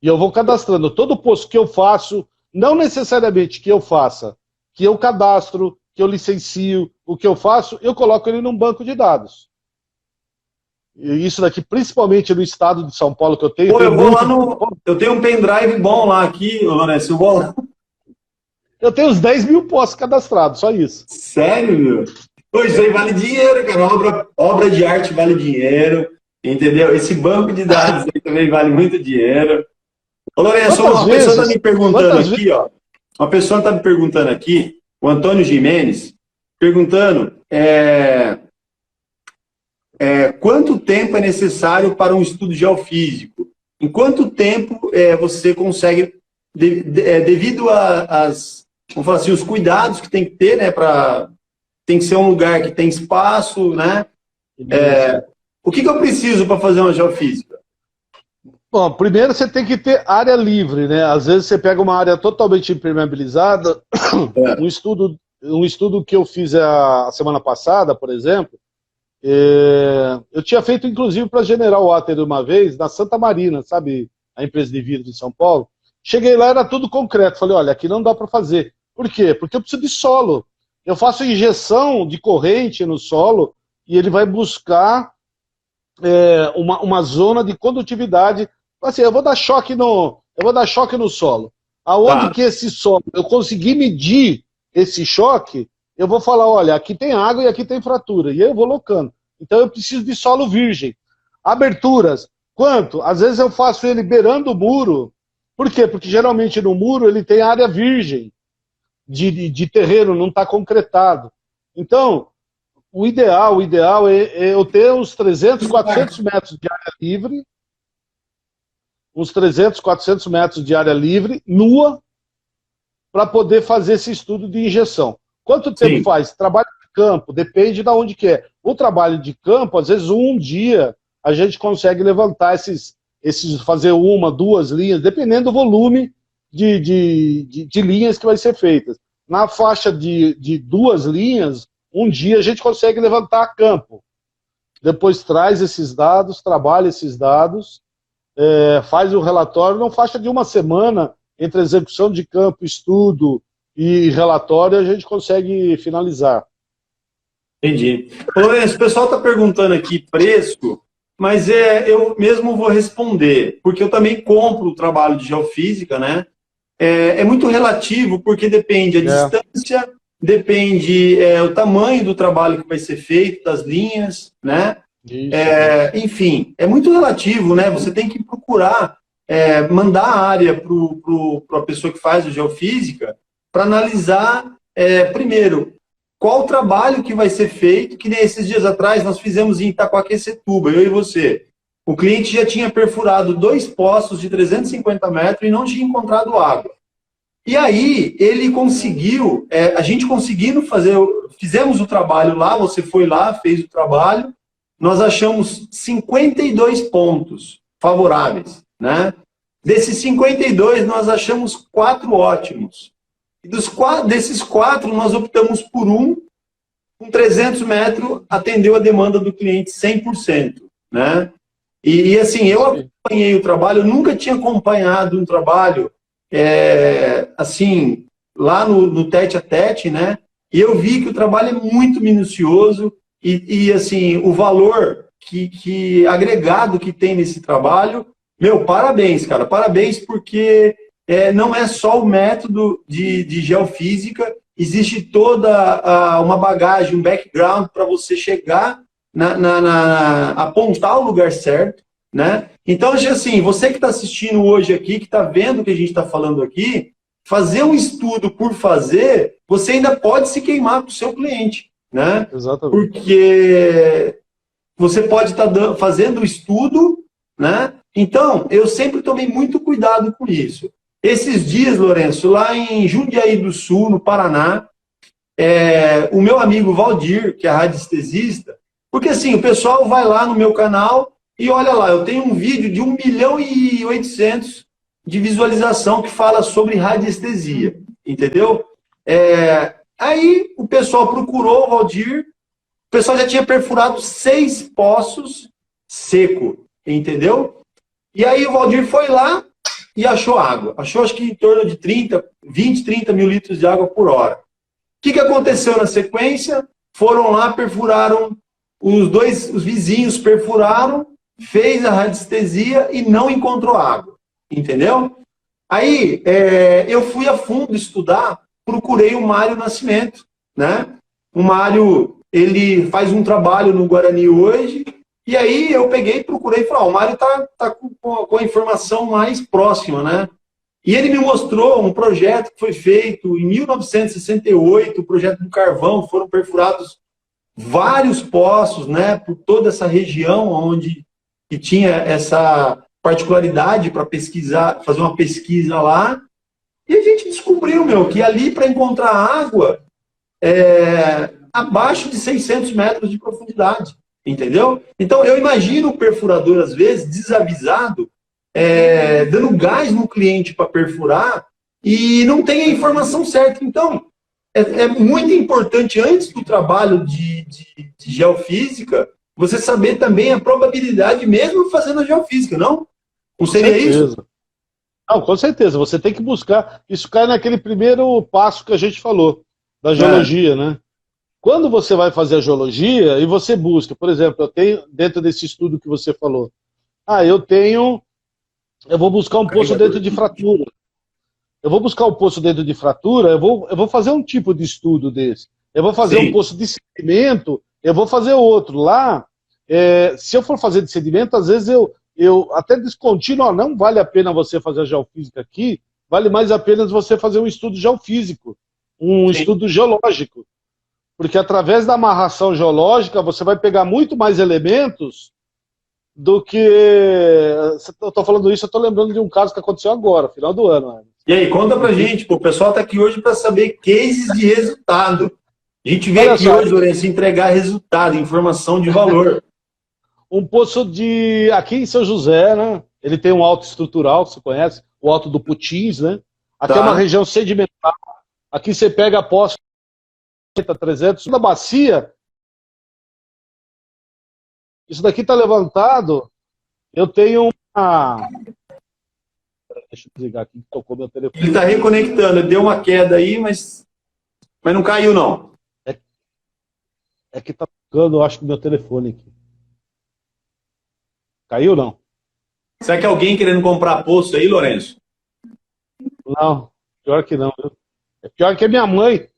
E eu vou cadastrando todo poço que eu faço, não necessariamente que eu faça, que eu cadastro, que eu licencio, o que eu faço, eu coloco ele num banco de dados. E isso daqui, principalmente no estado de São Paulo, que eu tenho... Pô, eu vou lá eu tenho um pendrive bom lá aqui, Lourenço, eu vou lá. Eu tenho uns 10 mil poços cadastrados, só isso. Sério, meu? Pô, isso aí vale dinheiro, cara. Obra de arte vale dinheiro, entendeu? Esse banco de dados aí também vale muito dinheiro. Ô, Lourenço, uma pessoa está me perguntando aqui, ó. Uma pessoa está me perguntando aqui, o Antônio Jimenez, perguntando quanto tempo é necessário para um estudo geofísico? Em quanto tempo você consegue, devido vamos falar assim, os cuidados que tem que ter, né, tem que ser um lugar que tem espaço, né? O que eu preciso para fazer uma geofísica? Bom, primeiro você tem que ter área livre, né? Às vezes você pega uma área totalmente impermeabilizada. Um estudo que eu fiz a semana passada, por exemplo, eu tinha feito inclusive para General Water uma vez, na Santa Marina, sabe? A empresa de vidro de São Paulo. Cheguei lá, era tudo concreto. Falei, olha, aqui não dá para fazer. Por quê? Porque eu preciso de solo. Eu faço injeção de corrente no solo e ele vai buscar uma zona de condutividade. Assim, eu vou dar choque no solo. Aonde que esse solo, eu conseguir medir esse choque, eu vou falar, olha, aqui tem água e aqui tem fratura. E aí eu vou locando. Então eu preciso de solo virgem. Aberturas, quanto? Às vezes eu faço ele beirando o muro. Por quê? Porque geralmente no muro ele tem área virgem de terreno, não está concretado. Então, o ideal é eu ter uns 300, 400 metros de área livre, uns 300, 400 metros de área livre, nua, para poder fazer esse estudo de injeção. Quanto tempo faz? Trabalho de campo, depende de onde que é. O trabalho de campo, às vezes um dia, a gente consegue levantar fazer uma, duas linhas, dependendo do volume de linhas que vai ser feitas. Na faixa de 2 linhas, um dia a gente consegue levantar a campo. Depois traz esses dados, trabalha esses dados, faz o relatório, não faixa de uma semana, entre execução de campo, estudo e relatório, a gente consegue finalizar. Entendi. Lourenço, o pessoal está perguntando aqui preço, mas eu mesmo vou responder, porque eu também compro o trabalho de geofísica, né? É muito relativo, porque depende a distância, depende o tamanho do trabalho que vai ser feito, das linhas, né? Enfim, é muito relativo, né? Você tem que procurar mandar a área para a pessoa que faz o geofísica para analisar, primeiro, qual o trabalho que vai ser feito, que nem esses dias atrás nós fizemos em Itaquaquecetuba, eu e você. O cliente já tinha perfurado 2 poços de 350 metros e não tinha encontrado água. E aí, ele conseguiu, a gente conseguindo fizemos o trabalho lá, você foi lá, fez o trabalho, nós achamos 52 pontos favoráveis, né? Desses 52, nós achamos 4 ótimos. E desses 4, nós optamos por um, com 300 metros, atendeu a demanda do cliente 100%, né? E assim, eu acompanhei o trabalho, eu nunca tinha acompanhado um trabalho, assim, lá no tete a tete, né? E eu vi que o trabalho é muito minucioso e assim, o valor agregado que tem nesse trabalho, meu, parabéns, cara, parabéns, porque não é só o método de geofísica, existe toda uma bagagem, um background para você chegar apontar o lugar certo, né? Então, assim, você que está assistindo hoje aqui, que está vendo o que a gente está falando aqui, fazer um estudo por fazer, você ainda pode se queimar para o seu cliente, né? Exatamente. Porque você pode estar fazendo o estudo, né? Então, eu sempre tomei muito cuidado com isso. Esses dias, Lourenço, lá em Jundiaí do Sul, no Paraná, o meu amigo Valdir, que é radiestesista, porque assim, o pessoal vai lá no meu canal e olha lá, eu tenho um vídeo de 1.800.000 de visualização que fala sobre radiestesia, entendeu? Aí o pessoal procurou o Valdir, o pessoal já tinha perfurado 6 poços seco, entendeu? E aí o Valdir foi lá e achou água. Achou acho que em torno de 20, 30 mil litros de água por hora. O que aconteceu na sequência? Foram lá, perfuraram, os vizinhos perfuraram, fez a radiestesia e não encontrou água, entendeu? Aí eu fui a fundo estudar, procurei o Mário Nascimento, né? O Mário, ele faz um trabalho no Guarani hoje, e aí eu peguei, procurei e falei, o Mário tá com a informação mais próxima, né? E ele me mostrou um projeto que foi feito em 1968, o projeto do carvão, foram perfurados vários poços, né, por toda essa região onde que tinha essa particularidade para pesquisar, fazer uma pesquisa lá, e a gente descobriu, que ali para encontrar água abaixo de 600 metros de profundidade, entendeu? Então eu imagino o perfurador, às vezes, desavisado, dando gás no cliente para perfurar e não tem a informação certa. Então, é muito importante, antes do trabalho de geofísica, você saber também a probabilidade, mesmo fazendo a geofísica, não? Não seria isso? Não, com certeza. Você tem que buscar. Isso cai naquele primeiro passo que a gente falou, da geologia, né? Quando você vai fazer a geologia e você busca, por exemplo, eu tenho, dentro desse estudo que você falou, eu vou buscar um poço dentro de fratura. Eu vou buscar um poço dentro de fratura, eu vou fazer um tipo de estudo desse. Eu vou fazer um poço de sedimento, eu vou fazer outro. Lá, se eu for fazer de sedimento, às vezes eu até descontínuo, não vale a pena você fazer a geofísica aqui, vale mais a pena você fazer um estudo geofísico, um estudo geológico. Porque através da amarração geológica, você vai pegar muito mais elementos do que... Eu estou falando isso, eu estou lembrando de um caso que aconteceu agora, final do ano. E aí, conta pra gente, o pessoal está aqui hoje para saber cases de resultado. A gente veio aqui hoje, Lourenço, entregar resultado, informação de valor. Um poço aqui em São José, né? Ele tem um alto estrutural, você conhece, o Alto do Putins, né? Aqui é uma região sedimentar. Aqui você pega a poça 300 da bacia. Isso daqui está levantado. Eu tenho uma... Deixa eu desligar aqui, que tocou meu telefone. Ele está reconectando, deu uma queda aí, mas não caiu, não. É que está tocando, eu acho, meu telefone aqui. Caiu ou não? Será que alguém querendo comprar poço aí, Lourenço? Não, pior que não. É pior que a minha mãe.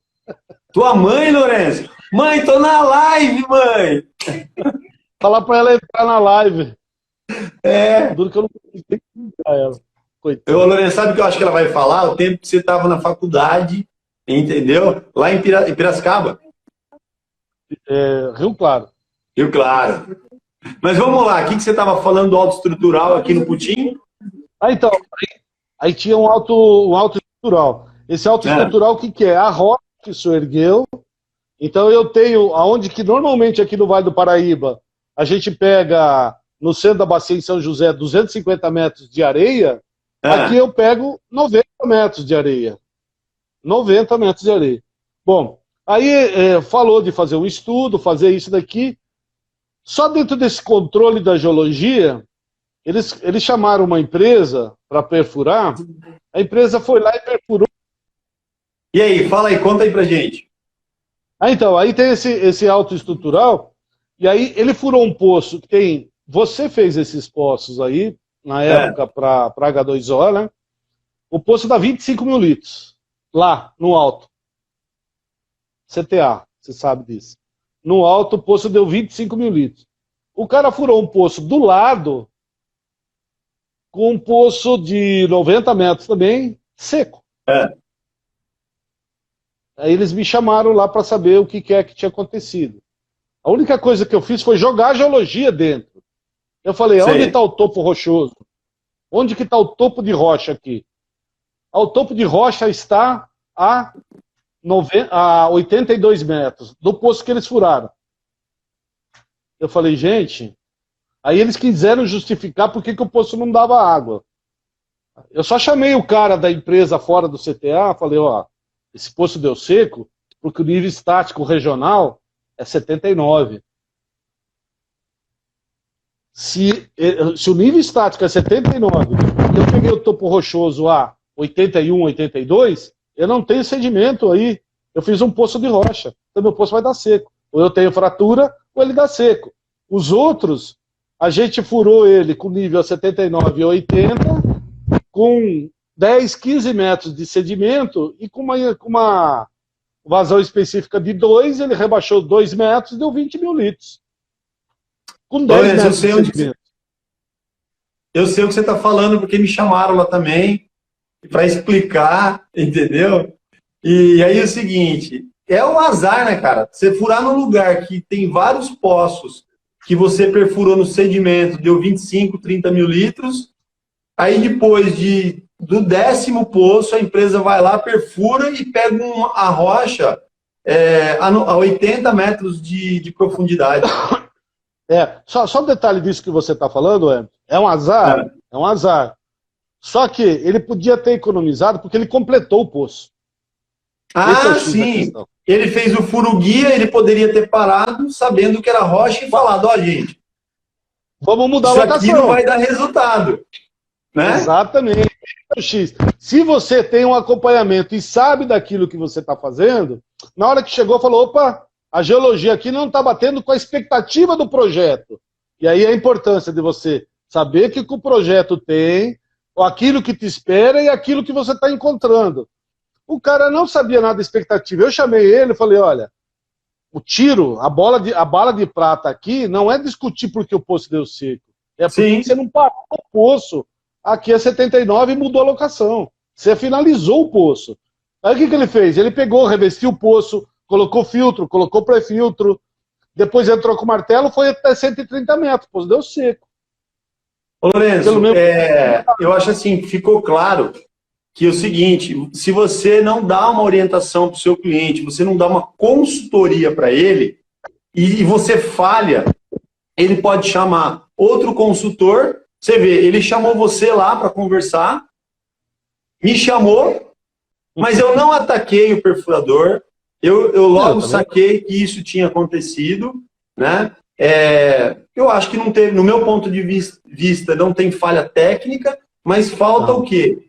Tua mãe, Lourenço? Mãe, tô na live, mãe! Falar para ela entrar na live. Duro que eu não consigo ligar ela. Eu, Lourenço, sabe o que eu acho que ela vai falar? O tempo que você estava na faculdade, entendeu? Lá em Piracicaba. Rio Claro. Rio Claro. Mas vamos lá, o que você estava falando do alto estrutural aqui no Putim? Então, aí tinha um alto estrutural. Esse alto estrutural, o que é? A rocha que soergueu. Então eu tenho, aonde que normalmente aqui no Vale do Paraíba, a gente pega, no centro da bacia em São José, 250 metros de areia, aqui eu pego 90 metros de areia. 90 metros de areia. Bom, aí falou de fazer um estudo, fazer isso daqui. Só dentro desse controle da geologia, eles chamaram uma empresa para perfurar, a empresa foi lá e perfurou. E aí, fala aí, conta aí pra gente. Então, aí tem esse alto estrutural, e aí ele furou um poço, você fez esses poços aí, na época, para H2O, né? O poço dá 25 mil litros, lá, no alto. CTA, você sabe disso. No alto, o poço deu 25 mil litros. O cara furou um poço do lado, com um poço de 90 metros também, seco. Aí eles me chamaram lá para saber o que é que tinha acontecido. A única coisa que eu fiz foi jogar a geologia dentro. Eu falei, onde está o topo rochoso? Onde que está o topo de rocha aqui? O topo de rocha está a 82 metros do poço que eles furaram. Eu falei, gente... Aí eles quiseram justificar por que o poço não dava água. Eu só chamei o cara da empresa fora do CTA, falei, ó, esse poço deu seco porque o nível estático regional é 79. Se o nível estático é 79 e eu peguei o topo rochoso a 81, 82, eu não tenho sedimento aí. Eu fiz um poço de rocha, então meu poço vai dar seco. Ou eu tenho fratura, ou ele dá seco. Os outros, a gente furou ele com nível 79 e 80, com 10, 15 metros de sedimento e com uma vazão específica de 2, ele rebaixou 2 metros e deu 20 mil litros. Com 10 metros de sedimento. Eu sei o que você está falando, porque me chamaram lá também para explicar, entendeu? E aí é o seguinte, é um azar, né, cara? Você furar num lugar que tem vários poços, que você perfurou no sedimento, deu 25, 30 mil litros, aí depois do 10º poço, a empresa vai lá, perfura e pega a rocha a 80 metros de profundidade. Só um detalhe disso que você está falando, é um azar, é um azar. Só que ele podia ter economizado porque ele completou o poço. Sim. Ele fez o furo guia, ele poderia ter parado sabendo que era rocha e falado, ó, gente, vamos mudar a locação. Isso aqui não vai dar resultado. Né? Exatamente. Se você tem um acompanhamento e sabe daquilo que você está fazendo, na hora que chegou, falou, opa, a geologia aqui não está batendo com a expectativa do projeto. E aí a importância de você saber que o projeto tem, aquilo que te espera e aquilo que você está encontrando. O cara não sabia nada da expectativa. Eu chamei ele e falei, olha, o tiro, a bala de prata aqui não é discutir porque o poço deu seco. É porque você não parou o poço. Aqui é 79 e mudou a locação. Você finalizou o poço. Aí o que ele fez? Ele pegou, revestiu o poço, colocou filtro, colocou pré-filtro, depois entrou com o martelo, foi até 130 metros, o poço deu seco. Ô, Lourenço, eu acho assim, ficou claro que é o seguinte, se você não dá uma orientação para o seu cliente, você não dá uma consultoria para ele, e você falha, ele pode chamar outro consultor. Você vê, ele chamou você lá para conversar, me chamou, mas eu não ataquei o perfurador, eu logo saquei que isso tinha acontecido, né? Eu acho que não teve, no meu ponto de vista, não tem falha técnica, mas falta o quê?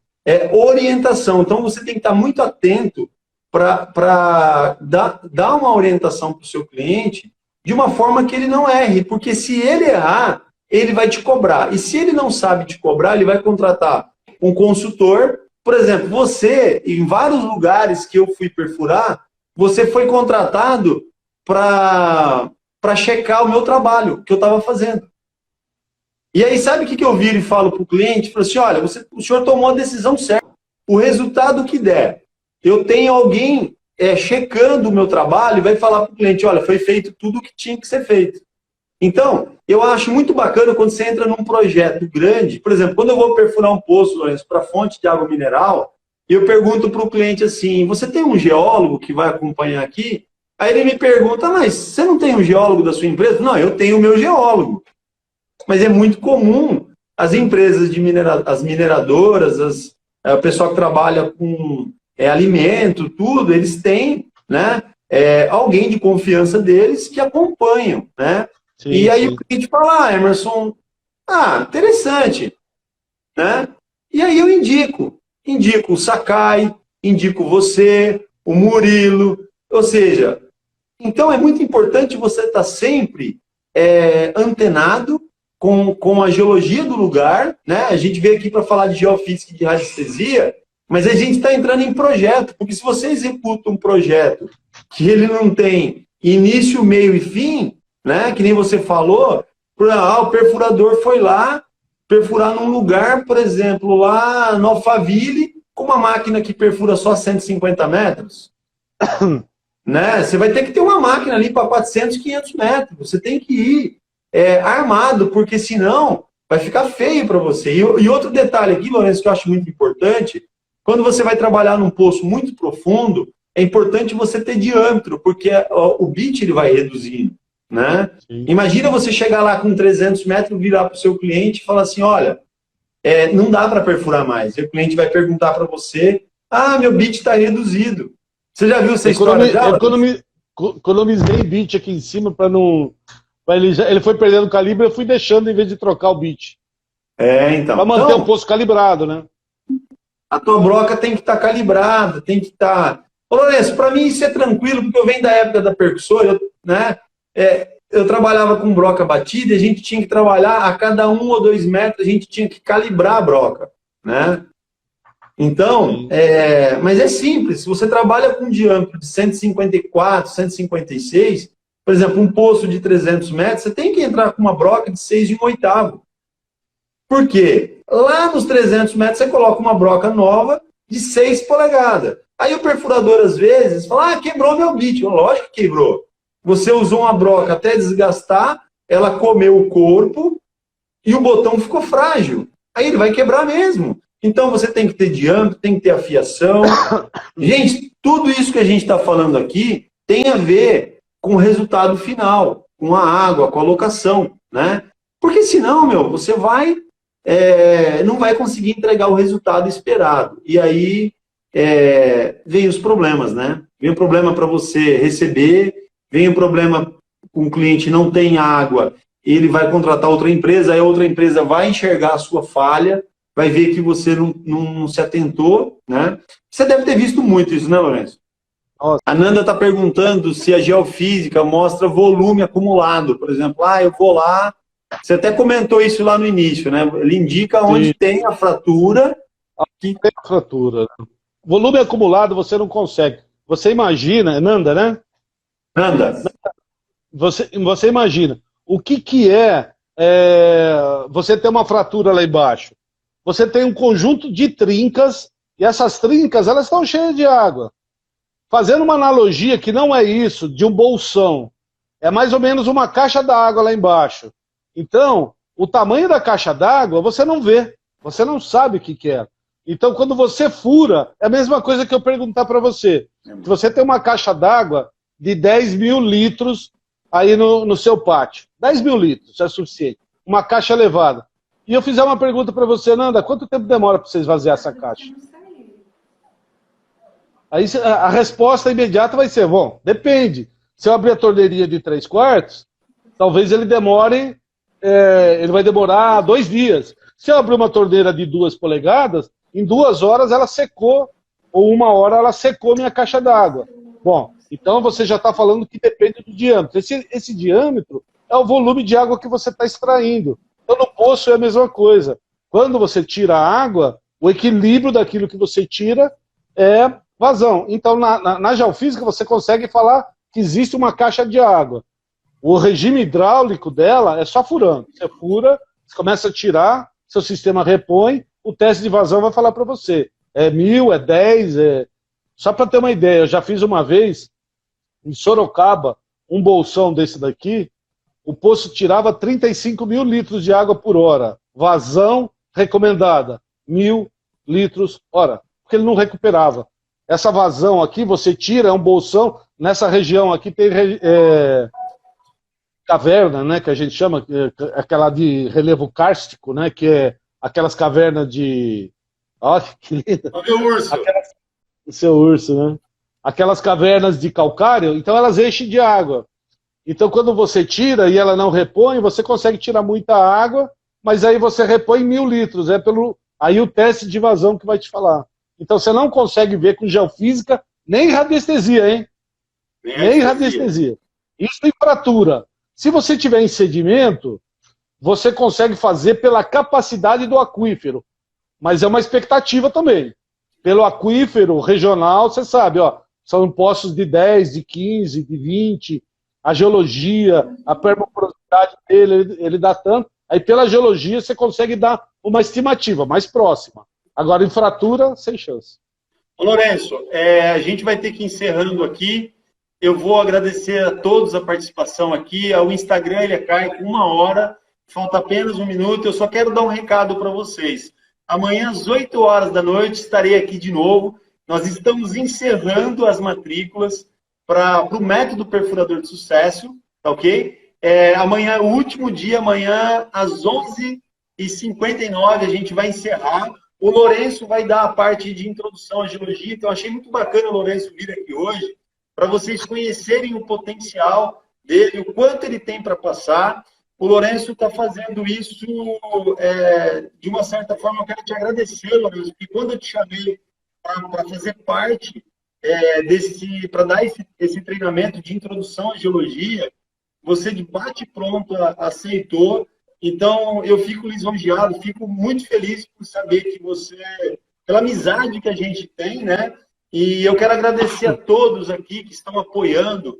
Orientação. Então você tem que estar muito atento para dar uma orientação para o seu cliente de uma forma que ele não erre, porque se ele errar, ele vai te cobrar. E se ele não sabe te cobrar, ele vai contratar um consultor. Por exemplo, você, em vários lugares que eu fui perfurar, você foi contratado para checar o meu trabalho, que eu estava fazendo. E aí, sabe o que eu viro e falo para o cliente? Falo assim, olha, o senhor tomou a decisão certa. O resultado que der, eu tenho alguém checando o meu trabalho e vai falar para o cliente, olha, foi feito tudo o que tinha que ser feito. Então, eu acho muito bacana quando você entra num projeto grande. Por exemplo, quando eu vou perfurar um poço, Lourenço, para fonte de água mineral, eu pergunto para o cliente assim, você tem um geólogo que vai acompanhar aqui? Aí ele me pergunta, mas você não tem um geólogo da sua empresa? Não, eu tenho o meu geólogo. Mas é muito comum as empresas as mineradoras, o pessoal que trabalha com alimento, tudo, eles têm, né, alguém de confiança deles que acompanham, né? Sim, e aí o cliente fala, Emerson, interessante, né? E aí eu indico o Sakai, indico você, o Murilo, ou seja, então é muito importante você estar sempre antenado com a geologia do lugar, né? A gente veio aqui para falar de geofísica e de radiestesia, mas a gente está entrando em projeto, porque se você executa um projeto que ele não tem início, meio e fim, né? Que nem você falou, o perfurador foi lá perfurar num lugar, por exemplo, lá no Alphaville, com uma máquina que perfura só 150 metros. Né? Você vai ter que ter uma máquina ali para 400, 500 metros. Você tem que ir armado, porque senão vai ficar feio para você. E outro detalhe aqui, Lourenço, que eu acho muito importante, quando você vai trabalhar num poço muito profundo, é importante você ter diâmetro, porque o bit ele vai reduzindo, né? Sim. Imagina você chegar lá com 300 metros, virar para o seu cliente e falar assim, olha, não dá para perfurar mais. E o cliente vai perguntar para você, meu bit está reduzido. Você já viu essa história já? Economizei bit aqui em cima para não... Ele foi perdendo o calibre, eu fui deixando em vez de trocar o bit. Então. Para manter o poço calibrado, né? A tua broca tem que estar calibrada, tem que estar... Ô, Lourenço, para mim isso é tranquilo, porque eu venho da época da percussora, né? Eu trabalhava com broca batida e a gente tinha que trabalhar a cada 1 ou 2 metros, a gente tinha que calibrar a broca, né? Então, mas é simples, se você trabalha com um diâmetro de 154, 156, por exemplo, um poço de 300 metros, você tem que entrar com uma broca de 6 1/8. Por quê? Lá nos 300 metros você coloca uma broca nova de 6 polegadas. Aí o perfurador, às vezes, fala, quebrou meu bit. Lógico que quebrou. Você usou uma broca até desgastar, ela comeu o corpo e o botão ficou frágil. Aí ele vai quebrar mesmo. Então você tem que ter diâmetro, tem que ter afiação. Gente, tudo isso que a gente está falando aqui tem a ver com o resultado final, com a água, com a locação, né? Porque senão, você não vai conseguir entregar o resultado esperado. E aí vem os problemas, né? Vem o problema para você receber, vem o problema com o cliente não tem água, ele vai contratar outra empresa, aí a outra empresa vai enxergar a sua falha, vai ver que você não se atentou, né? Você deve ter visto muito isso, né, Lourenço? Nossa. A Nanda está perguntando se a geofísica mostra volume acumulado. Por exemplo, eu vou lá, você até comentou isso lá no início, né? Ele indica onde tem a fratura. Tem a fratura. Volume acumulado você não consegue. Você imagina, Nanda, né? Nanda. Você imagina, o que é você ter uma fratura lá embaixo? Você tem um conjunto de trincas, e essas trincas, elas estão cheias de água. Fazendo uma analogia que não é isso, de um bolsão, é mais ou menos uma caixa d'água lá embaixo. Então, o tamanho da caixa d'água você não vê, você não sabe o que é. Então, quando você fura, é a mesma coisa que eu perguntar para você. Se você tem uma caixa d'água de 10 mil litros aí no seu pátio, 10 mil litros é suficiente, uma caixa elevada. E eu fizer uma pergunta para você, Nanda, quanto tempo demora para você esvaziar essa caixa? Aí a resposta imediata vai ser, bom, depende. Se eu abrir a torneirinha de 3/4, talvez ele demore, ele vai demorar 2 dias. Se eu abrir uma torneira de 2 polegadas, em 2 horas ela secou, ou 1 hora ela secou minha caixa d'água. Bom, então você já está falando que depende do diâmetro. Esse diâmetro é o volume de água que você está extraindo. Então no poço é a mesma coisa. Quando você tira a água, o equilíbrio daquilo que você tira é vazão. Então na geofísica você consegue falar que existe uma caixa de água. O regime hidráulico dela é só furando. Você fura, você começa a tirar, seu sistema repõe, o teste de vazão vai falar para você. É 1000, é 10, Só para ter uma ideia, eu já fiz uma vez, em Sorocaba, um bolsão desse daqui, o poço tirava 35 mil litros de água por hora. Vazão recomendada, 1000 litros hora. Porque ele não recuperava. Essa vazão aqui, você tira, é um bolsão, nessa região aqui tem caverna, né, que a gente chama, aquela de relevo kárstico, né, que é aquelas cavernas de... Olha que lindo. Olha o urso. O seu urso, né? Aquelas cavernas de calcário, então elas enchem de água. Então quando você tira e ela não repõe, você consegue tirar muita água, mas aí você repõe 1000 litros. Aí o teste de vazão que vai te falar. Então você não consegue ver com geofísica nem radiestesia, hein? Nem radiestesia. Isso em fratura. Se você tiver em sedimento, você consegue fazer pela capacidade do aquífero. Mas é uma expectativa também. Pelo aquífero regional, você sabe, são poços de 10, de 15, de 20, a geologia, a permaporosidade dele, ele dá tanto. Aí pela geologia você consegue dar uma estimativa mais próxima. Agora em fratura, sem chance. Ô Lourenço, a gente vai ter que ir encerrando aqui. Eu vou agradecer a todos a participação aqui. O Instagram ele cai com 1 hora. falta apenas um minuto, eu só quero dar um recado para vocês. Amanhã, às 8 horas da noite, estarei aqui de novo. Nós estamos encerrando as matrículas para o método perfurador de sucesso, tá ok? Amanhã, o último dia, amanhã, às 11h59, a gente vai encerrar. O Lourenço vai dar a parte de introdução à geologia, então achei muito bacana o Lourenço vir aqui hoje, para vocês conhecerem o potencial dele, o quanto ele tem para passar. O Lourenço está fazendo isso de uma certa forma. Eu quero te agradecer, Lourenço, porque quando eu te chamei para fazer parte para dar esse treinamento de introdução à geologia, você de bate-pronto aceitou. Então, eu fico lisonjeado, fico muito feliz por saber que você, pela amizade que a gente tem, né? E eu quero agradecer a todos aqui que estão apoiando,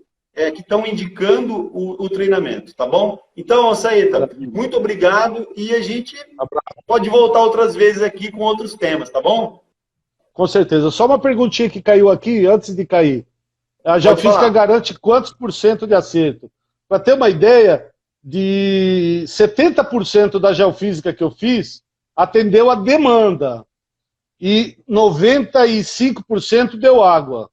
que estão indicando o treinamento, tá bom? Então, Saeta, muito obrigado e a gente pode voltar outras vezes aqui com outros temas, tá bom? Com certeza. Só uma perguntinha que caiu aqui, antes de cair. A geofísica garante quantos % de acerto? Para ter uma ideia, de 70% da geofísica que eu fiz, atendeu a demanda. E 95% deu água.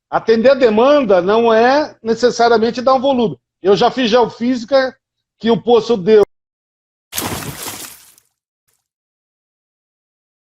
Atender a demanda não é necessariamente dar um volume. Eu já fiz geofísica que o poço deu